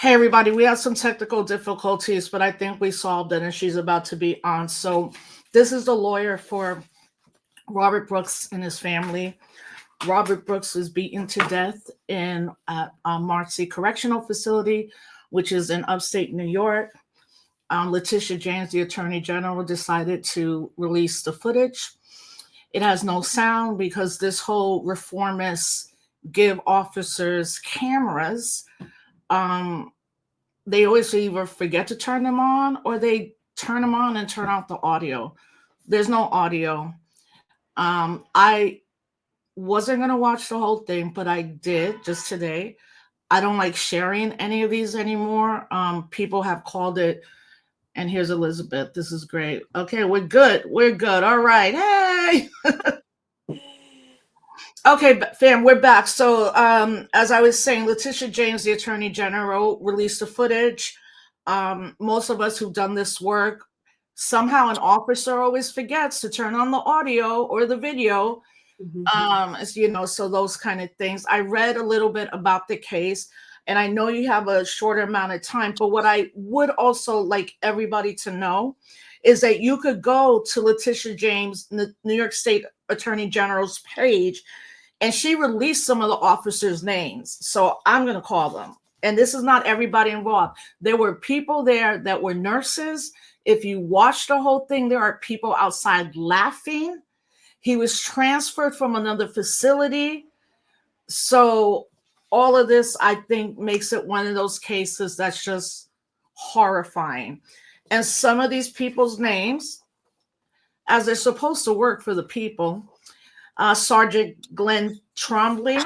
Hey everybody, we had some technical difficulties, but I think we solved it and she's about to be on. So this is the lawyer for Robert Brooks and his family. Robert Brooks was beaten to death in Marcy Correctional Facility, which is in upstate New York. Letitia James, the Attorney General, decided to release the footage. It has no sound because this whole reformist give officers cameras. Um, they always either forget to turn them on or they turn them on and turn off the audio. There's no audio. I wasn't going to watch the whole thing, but I did just today. I don't like sharing any of these anymore. People have called it, and here's Elizabeth. This is great. Okay, we're good. We're good. All right. Hey. Okay, fam, we're back. So, as I was saying, Letitia James, the Attorney General, released the footage. Most of us who've done this work, somehow an officer always forgets to turn on the audio or the video. So those kind of things. I read a little bit about the case, and I know you have a shorter amount of time, but what I would also like everybody to know is that you could go to Letitia James, the New York State Attorney General's page, and she released some of the officers' names. So I'm going to call them. And this is not everybody involved. There were people there that were nurses. If you watch the whole thing, there are people outside laughing. He was transferred from another facility. So all of this, I think, makes it one of those cases that's just horrifying. And some of these people's names, as they're supposed to work for the people, Sergeant Glenn Trombley,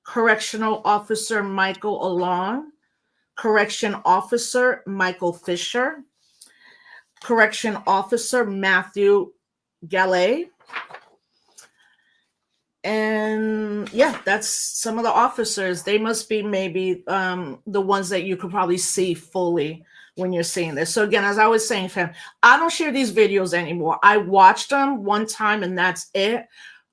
Correctional Officer Michael Alon, Correction Officer Michael Fisher, Correction Officer Matthew Gallet. And yeah, that's some of the officers. They must be maybe the ones that you could probably see fully when you're seeing this. So again, as I was saying, fam, I don't share these videos anymore. I watched them one time and that's it.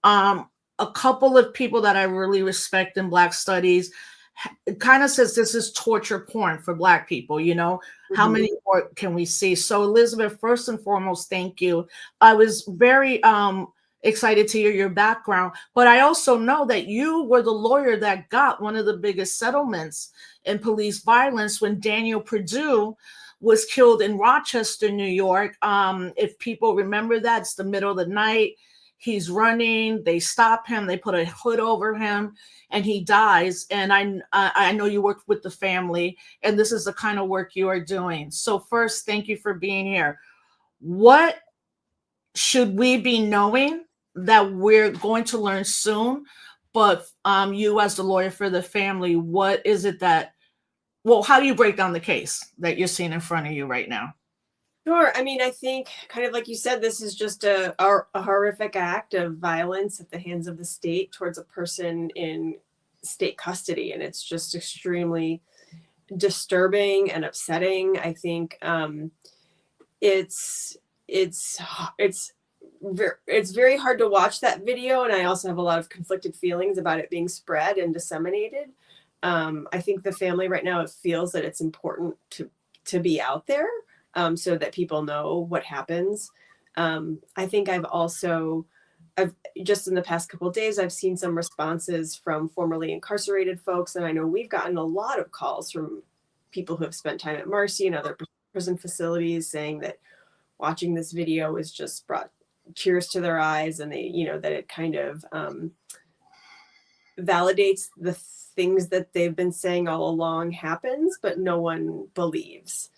A couple of people that I really respect in Black studies, it kind of says this is torture porn for Black people, how many more can we see? So Elizabeth, first and foremost, thank you. I was very excited to hear your background, but I also know that you were the lawyer that got one of the biggest settlements in police violence when Daniel Perdue was killed in Rochester, New York. If people remember that, it's the middle of the night. He's running, they stop him, they put a hood over him, and he dies. And I know you worked with the family, and this is the kind of work you are doing. So first, thank you for being here. What should we be knowing that we're going to learn soon? But you as the lawyer for the family, what is it how do you break down the case that you're seeing in front of you right now? Sure. I mean, I think kind of like you said, this is just a horrific act of violence at the hands of the state towards a person in state custody. And it's just extremely disturbing and upsetting. I think it's very hard to watch that video. And I also have a lot of conflicted feelings about it being spread and disseminated. I think the family right now, it feels that it's important to be out there. So that people know what happens. I think I've just in the past couple of days, I've seen some responses from formerly incarcerated folks. And I know we've gotten a lot of calls from people who have spent time at Marcy and other prison facilities saying that watching this video has just brought tears to their eyes. And that it kind of validates the things that they've been saying all along happens, but no one believes.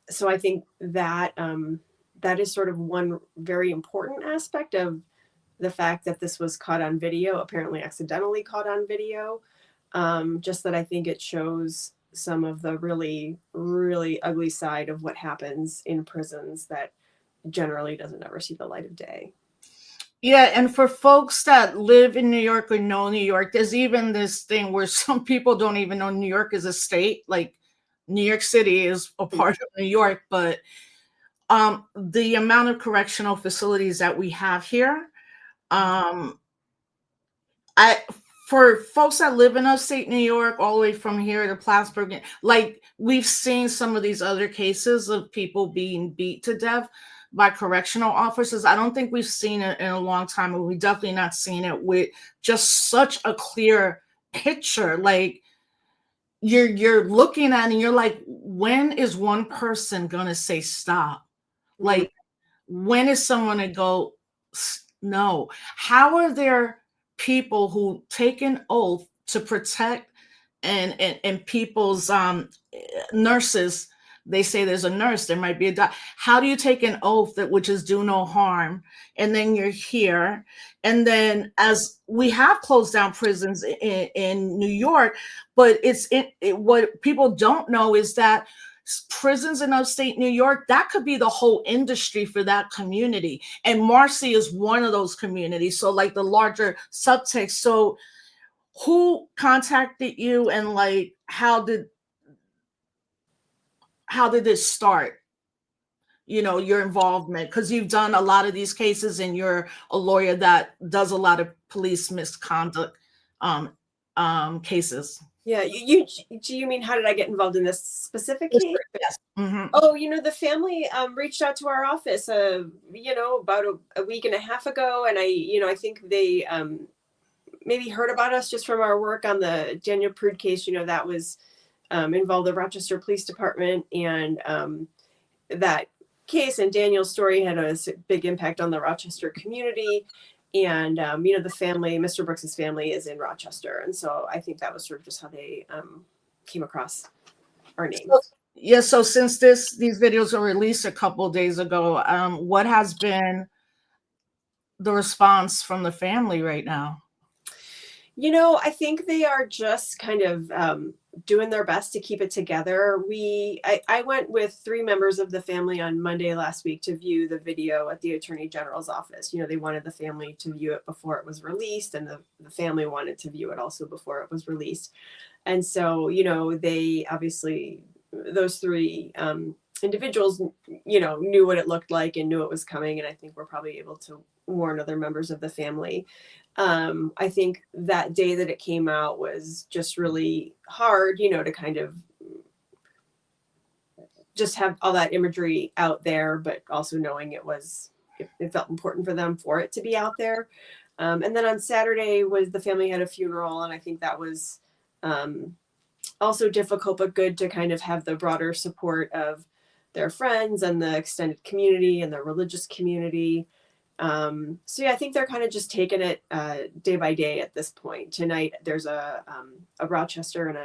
So I think that that is sort of one very important aspect of the fact that this was caught on video, apparently accidentally caught on video. Just that I think it shows some of the really, really ugly side of what happens in prisons that generally doesn't ever see the light of day. Yeah, and for folks that live in New York or know New York, there's even this thing where some people don't even know New York is a state. Like New York City is a part of New York, but the amount of correctional facilities that we have here, for folks that live in upstate New York, all the way from here to Plattsburgh, like we've seen some of these other cases of people being beat to death by correctional officers. I don't think we've seen it in a long time, and we definitely not seen it with just such a clear picture. Like you're looking at it and you're like, when is one person gonna say stop? Mhm. Like when is someone to go no? How are there people who take an oath to protect and people's nurses? They say there's a nurse, there might be a doc. How do you take an oath that which is do no harm, and then you're here, and then as we have closed down prisons in New York, but what people don't know is that prisons in upstate New York, that could be the whole industry for that community. And Marcy is one of those communities. So like the larger subtext. So who contacted you and like how did this start? You know, your involvement, because you've done a lot of these cases and you're a lawyer that does a lot of police misconduct um cases. Yeah, do you mean how did I get involved in this specific Yes, case? sir. Yes. Mhm. Oh, the family reached out to our office, about a week and a half ago, and I think they maybe heard about us just from our work on the Daniel Prude case. That was involved the Rochester Police Department, and that case and Daniel's story had a big impact on the Rochester community. And the family, Mr. Brooks's family, is in Rochester, and so I think that was sort of just how they came across our name. Yeah, so since these videos were released a couple of days ago, what has been the response from the family right now? I think they are just kind of doing their best to keep it together. I went with 3 members of the family on Monday last week to view the video at the Attorney General's office. They wanted the family to view it before it was released, and the family wanted to view it also before it was released. And so, they obviously, those 3 individuals, knew what it looked like and knew it was coming. And I think we're probably able to warn other members of the family. I think that day that it came out was just really hard, to kind of just have all that imagery out there, but also knowing it felt important for them for it to be out there. And then on Saturday the family had a funeral, and I think that was also difficult, but good to kind of have the broader support of their friends and the extended community and the religious community. So yeah, I think they're kind of just taking it day by day at this point. Tonight there's a Rochester and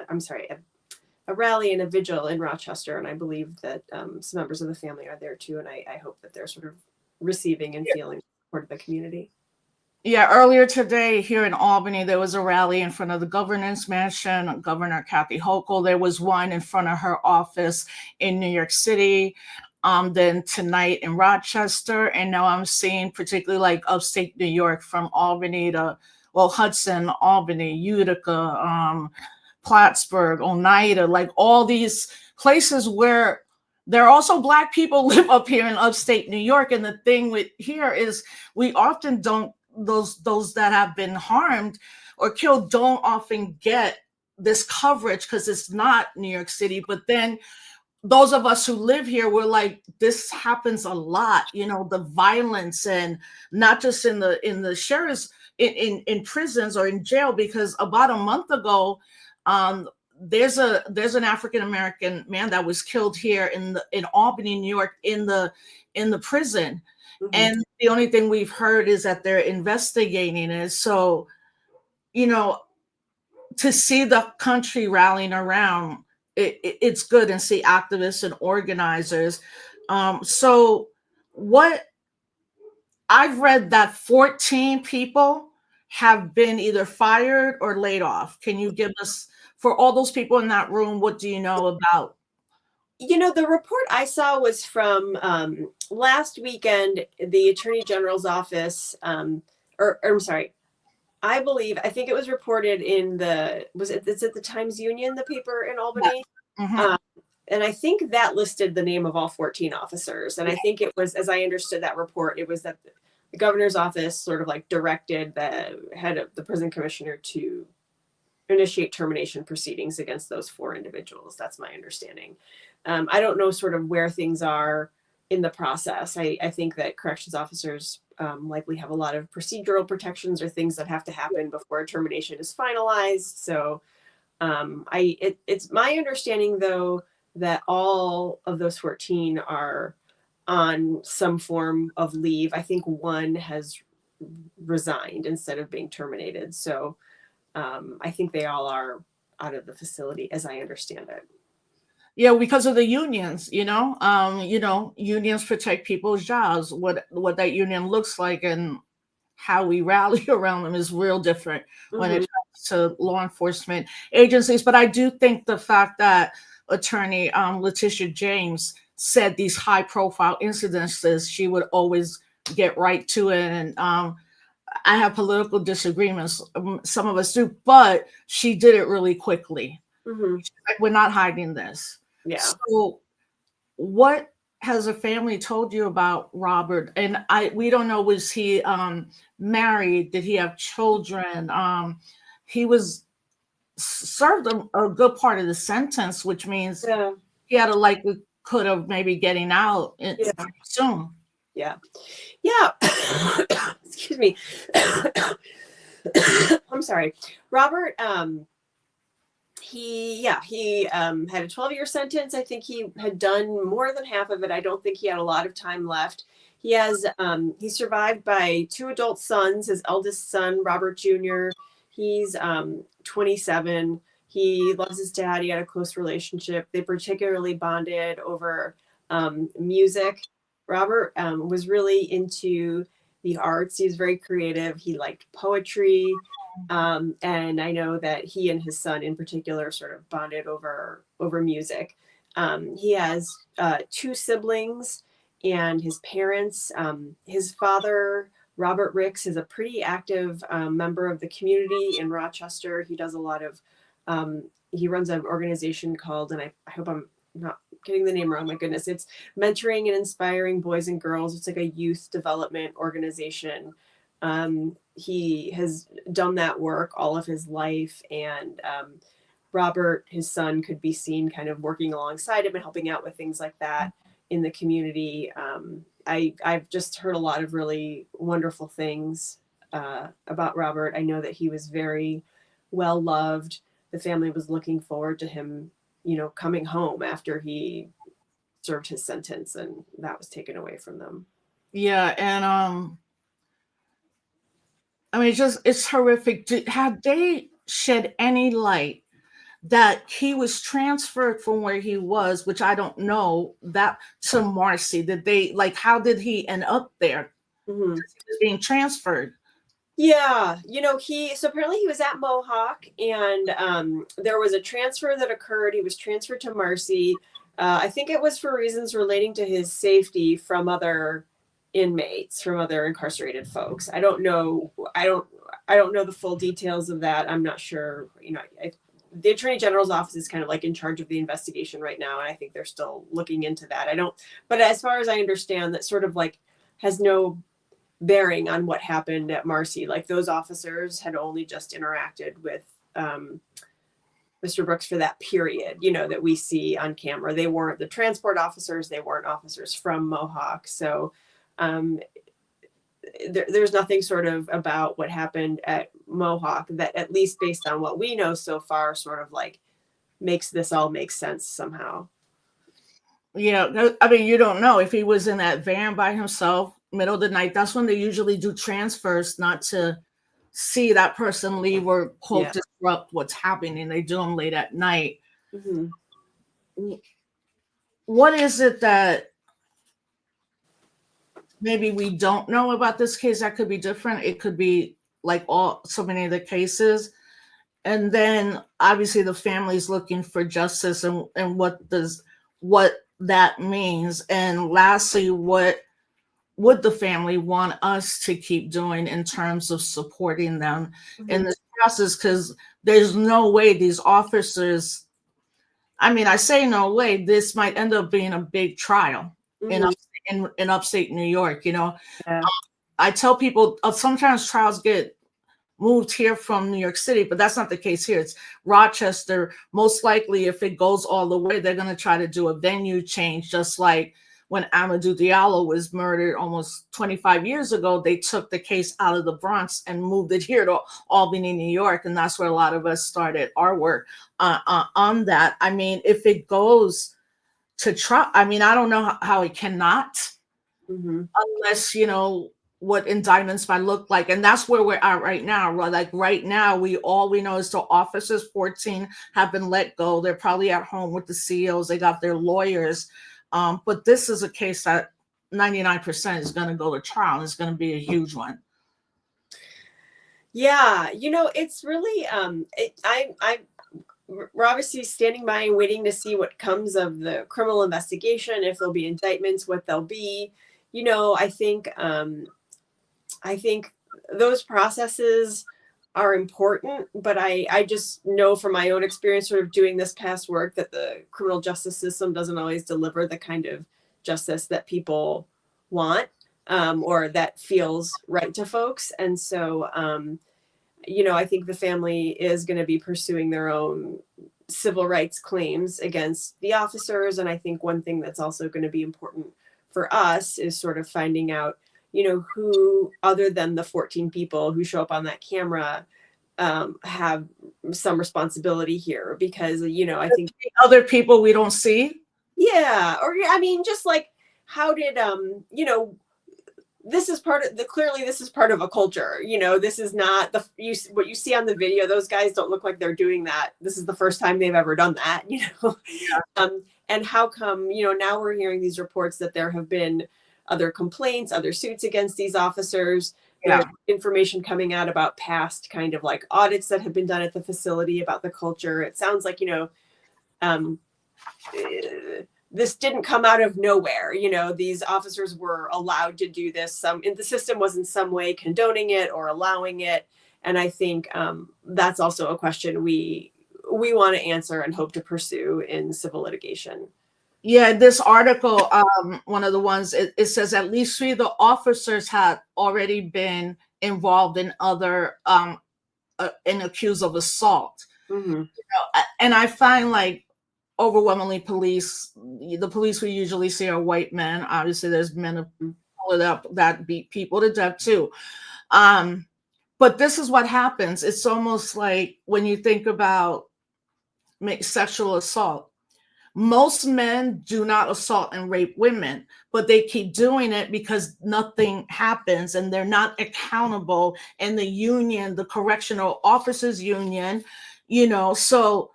a rally and a vigil in Rochester, and I believe that some members of the family are there too. And I hope that they're sort of receiving and feeling support of the community. Yeah, earlier today here in Albany, there was a rally in front of the governor's mansion, Governor Kathy Hochul. There was one in front of her office in New York City. Then tonight in Rochester, and now I'm seeing particularly like upstate New York from Albany to, well, Hudson, Albany, Utica, Plattsburgh, Oneida, like all these places where there are also Black people live up here in upstate New York. And the thing with here is we often don't, those that have been harmed or killed don't often get this coverage because it's not New York City. But then those of us who live here, we're like, this happens a lot, the violence, and not just in the sheriff's in prisons or in jail, because about a month ago, there's an African American man that was killed here in Albany, New York, in the prison. Mm-hmm. And the only thing we've heard is that they're investigating it. So, to see the country rallying around, it's good, and see activists and organizers. So what I've read that 14 people have been either fired or laid off. Can you give us, for all those people in that room, what do you know about? The report I saw was from last weekend. The Attorney General's office, or I'm sorry, I think it was reported in it's at the Times Union, the paper in Albany. Mm-hmm. And I think that listed the name of all 14 officers. And I think it was, as I understood that report, it was that the governor's office sort of like directed the head of the prison commissioner to initiate termination proceedings against those 4 individuals. That's my understanding. I don't know sort of where things are in the process. I think that corrections officers likely have a lot of procedural protections or things that have to happen before a termination is finalized. So it's my understanding, though, that all of those 14 are on some form of leave. I think one has resigned instead of being terminated. So I think they all are out of the facility, as I understand it. Yeah, because of the unions, unions protect people's jobs. What that union looks like and how we rally around them is real different when it Mm-hmm. comes to law enforcement agencies. But I do think the fact that attorney Letitia James said these high profile incidences, she would always get right to it. And I have political disagreements. Some of us do, but she did it really quickly. Mm-hmm. Like, we're not hiding this. Yeah. So what has a family told you about Robert? And we don't know, was he married? Did he have children? He was served a good part of the sentence, which means Yeah. he had a likelihood of maybe getting out Yeah. pretty soon. Yeah. Yeah. Excuse me. I'm sorry. Robert, he had a 12-year sentence. I think he had done more than half of it. I don't think he had a lot of time left. He has he's survived by 2 adult sons. His eldest son, Robert Jr., he's 27. He loves his dad. He had a close relationship. They particularly bonded over music. Robert was really into the arts. He was very creative. He liked poetry. And I know that he and his son in particular sort of bonded over music. He has 2 siblings and his parents. His father, Robert Ricks, is a pretty active member of the community in Rochester. He does a lot of, he runs an organization called, and I hope I'm not getting the name wrong, my goodness, it's Mentoring and Inspiring Boys and Girls. It's like a youth development organization. He has done that work all of his life, and Robert, his son, could be seen kind of working alongside him and helping out with things like that in the community. I've just heard a lot of really wonderful things about Robert. I know that he was very well loved. The family was looking forward to him, coming home after he served his sentence, and that was taken away from them. Yeah, and I mean, it's horrific. Have they shed any light that he was transferred from where he was, which I don't know, that to Marcy? Did they, like, how did he end up there? Mm-hmm. He was being transferred. Yeah, so apparently he was at Mohawk, and there was a transfer that occurred. He was transferred to Marcy. I think it was for reasons relating to his safety from other inmates, from other incarcerated folks. I don't know. I don't know the full details of that. I'm not sure. The Attorney General's office is kind of like in charge of the investigation right now, and I think they're still looking into that. But as far as I understand, that sort of like has no bearing on what happened at Marcy. Like, those officers had only just interacted with Mr. Brooks for that period, that we see on camera. They weren't the transport officers. They weren't officers from Mohawk. So there's nothing sort of about what happened at Mohawk that, at least based on what we know so far, sort of like makes this all make sense somehow. Yeah, I mean, you don't know if he was in that van by himself, middle of the night. That's when they usually do transfers, not to see that person leave or quote disrupt what's happening. They do them late at night. Mm-hmm. What is it that maybe we don't know about this case that could be different? It could be like so many of the cases. And then obviously the family's looking for justice, and what that means. And lastly, what would the family want us to keep doing in terms of supporting them in this process? Because there's no way these officers, I mean, I say no way, this might end up being a big trial in upstate New York. Yeah. I tell people sometimes trials get moved here from New York City, but that's not the case here. It's Rochester. Most likely, if it goes all the way, they're going to try to do a venue change, just like when Amadou Diallo was murdered almost 25 years ago. They took the case out of the Bronx and moved it here to Albany, New York, and that's where a lot of us started our work on that. I mean, if it goes to trial, I mean, I don't know how it cannot, unless, what indictments might look like. And that's where we're at right now. Like right now, we know is the officers, 14 have been let go. They're probably at home with the CEOs. They got their lawyers. But this is a case that 99% is going to go to trial. It's going to be a huge one. Yeah, it's really we're obviously standing by and waiting to see what comes of the criminal investigation, if there'll be indictments, what they'll be. I think those processes are important, but I just know from my own experience sort of doing this past work that the criminal justice system doesn't always deliver the kind of justice that people want, or that feels right to folks. And so, I think the family is going to be pursuing their own civil rights claims against the officers. And I think one thing that's also going to be important for us is sort of finding out, who other than the 14 people who show up on that camera have some responsibility here, because, I think other people we don't see. Yeah. Or, I mean, just like, how did, this is clearly this is part of a culture, this is not what you see on the video. Those guys don't look like they're doing that. This is the first time they've ever done that, Yeah. And how come, now we're hearing these reports that there have been other complaints, other suits against these officers. Yeah. There's information coming out about past kind of like audits that have been done at the facility about the culture. It sounds like, this didn't come out of nowhere. These officers were allowed to do this. The system was in some way condoning it or allowing it. And I think that's also a question we want to answer and hope to pursue in civil litigation. Yeah, this article, one of the ones, it says at least 3 of the officers had already been involved in other and accused of assault. Mm-hmm. And I find, like, overwhelmingly the police we usually see are white men. Obviously, there's men of color that beat people to death too. But this is what happens. It's almost like when you think about sexual assault. Most men do not assault and rape women, but they keep doing it because nothing happens and they're not accountable. And the union, the correctional officers union, so,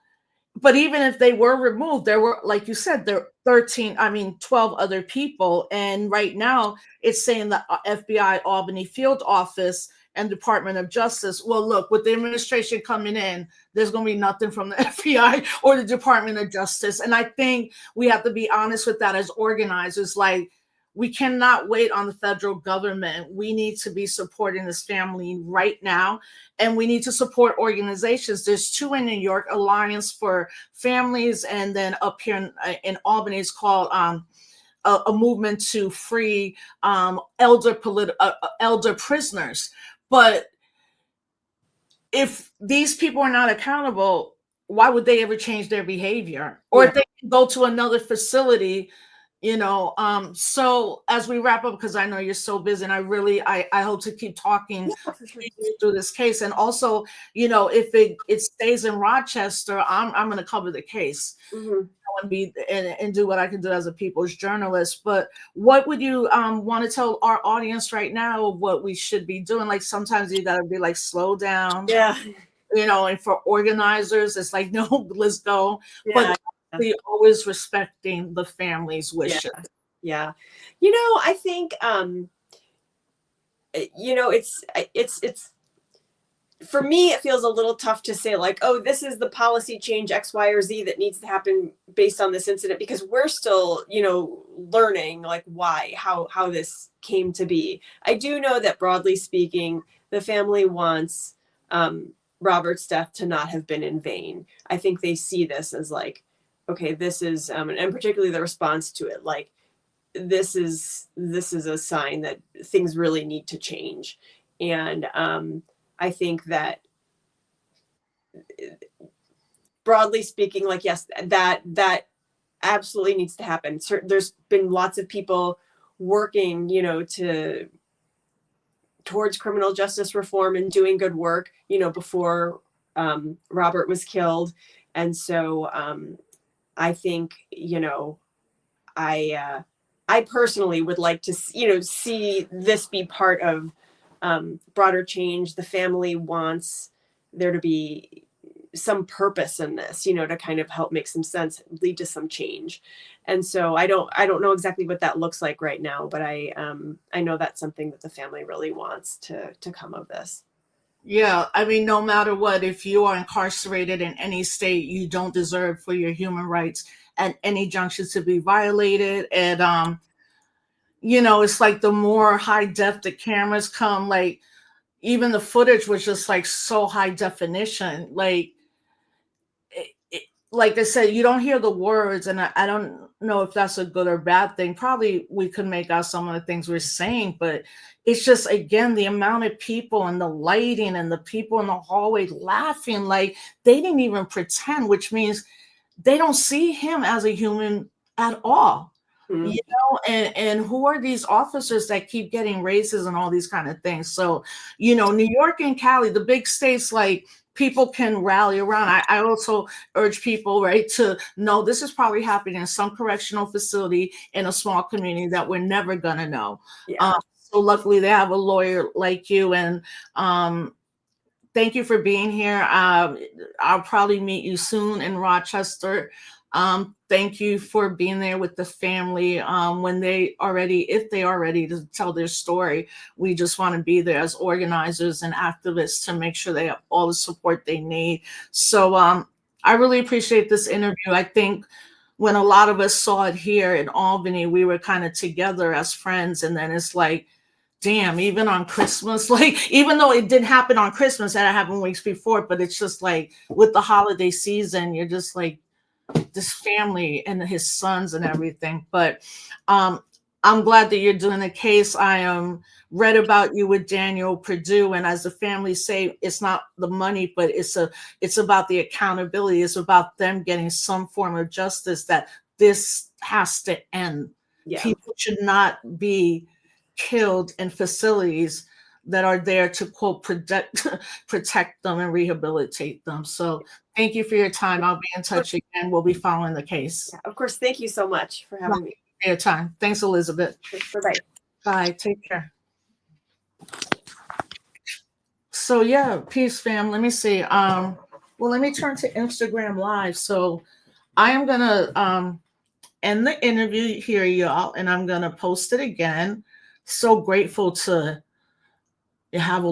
but even if they were removed, there were, like you said, there are 12 other people. And right now it's saying the FBI Albany field office and Department of Justice. Well, look, with the administration coming in, there's going to be nothing from the FBI or the Department of Justice. And I think we have to be honest with that as organizers. Like, we cannot wait on the federal government. We need to be supporting this family right now. And we need to support organizations. There's 2 in New York, Alliance for Families. And then up here in Albany, it's called a movement to free elder prisoners. But if these people are not accountable, why would they ever change their behavior? Or if they can go to another facility, so as we wrap up, because I know you're so busy, and I hope to keep talking through this case. And also, if it stays in Rochester, I'm going to cover the case. Mm-hmm. And do what I can do as a people's journalist. But what would you want to tell our audience right now what we should be doing? Like, sometimes you gotta be like, slow down. Yeah. And for organizers, it's like, no, let's go. Yeah. But we always respecting the family's wishes. Yeah. I think it's for me, it feels a little tough to say, like, oh, this is the policy change X, Y, or Z that needs to happen based on this incident, because we're still, learning, like, how this came to be. I do know that, broadly speaking, the family wants Robert's death to not have been in vain. I think they see this as like, okay, this is, and particularly the response to it, like, this is a sign that things really need to change. And I think that broadly speaking, like, yes, that absolutely needs to happen. There's been lots of people working, towards criminal justice reform and doing good work, before Robert was killed. And so I think, I personally would like to, see this be part of broader change. The family wants there to be some purpose in this, to kind of help make some sense, lead to some change. And so I don't know exactly what that looks like right now, but I know that's something that the family really wants to come of this. Yeah, I mean, no matter what, if you are incarcerated in any state, you don't deserve for your human rights at any junction to be violated. And it's like the more high def the cameras come, like even the footage was just like so high definition. Like like I said, you don't hear the words, and I don't know if that's a good or bad thing. Probably we could make out some of the things we're saying, but it's just again the amount of people and the lighting and the people in the hallway laughing like they didn't even pretend, which means they don't see him as a human at all. Mm-hmm. And who are these officers that keep getting raises and all these kind of things? So, New York and Cali, the big states, like people can rally around. I also urge people, right, to know this is probably happening in some correctional facility in a small community that we're never gonna know. Yeah. So luckily they have a lawyer like you, and thank you for being here. I'll probably meet you soon in Rochester. Thank you for being there with the family if they are ready to tell their story. We just want to be there as organizers and activists to make sure they have all the support they need. So I really appreciate this interview. I think when a lot of us saw it here in Albany, we were kind of together as friends, and then it's like, damn, even on Christmas, like even though it didn't happen on Christmas, that happened weeks before, but it's just like with the holiday season, you're just like this family and his sons and everything. But I'm glad that you're doing the case. I read about you with Daniel Perdue, and as the family say, it's not the money, but it's about the accountability. It's about them getting some form of justice, that this has to end. Yeah. People should not be killed in facilities that are there to quote protect them and rehabilitate them. So thank you for your time. I'll be in touch again. We'll be following the case. Yeah, of course. Thank you so much for having me. For your time. Thanks, Elizabeth. Bye-bye. Bye. Take care. So yeah, peace, fam. Let me see. Well, let me turn to Instagram Live. So I am gonna end the interview here, y'all, and I'm gonna post it again. So grateful to have a